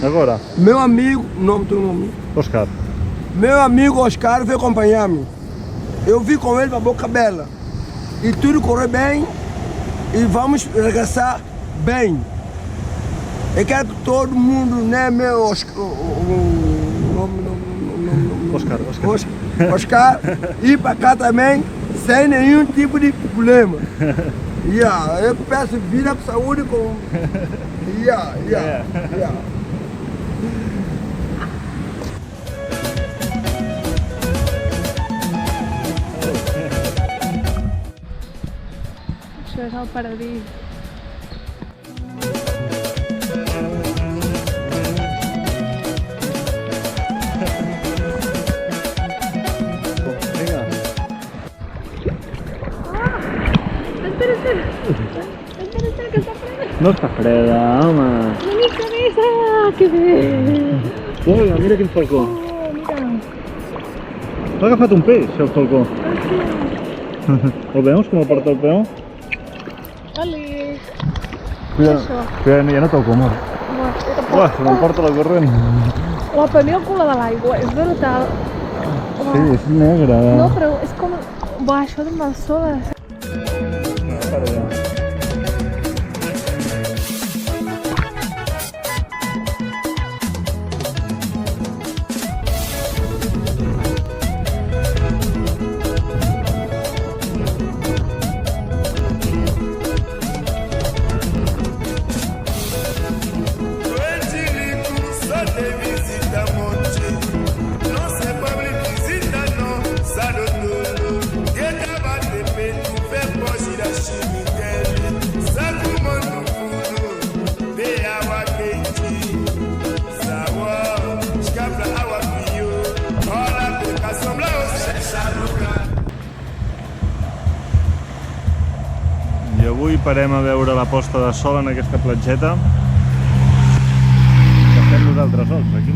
Agora? Meu amigo, não tem nome. Oscar. Meu amigo Oscar veio acompanhar-me. Eu vim com ele para Boca Bela. E tudo correu bem. E vamos regressar bem. Eu quero que todo mundo, né, meu Oscar, Oscar, ir para cá também, sem nenhum tipo de problema. Eu peço vida com saúde, com... Això és el paradís. Vinga. Espera, que està freda. No està freda, home. Una mica més, que bé. Vinga, mira quin falcó. Mira. T'ha agafat un peix, el falcó. El veus, com el porta el peu? Oli. Cuidado, ja no toco, amor. Uah, se m'emporta la corrent. Per mi el color de l'aigua és brutal. Sí, és negre. No, però és com... Buah, això de malsola. Para allà. I avui parem a veure la posta de sol en aquesta platgeta que fem nosaltres sols, aquí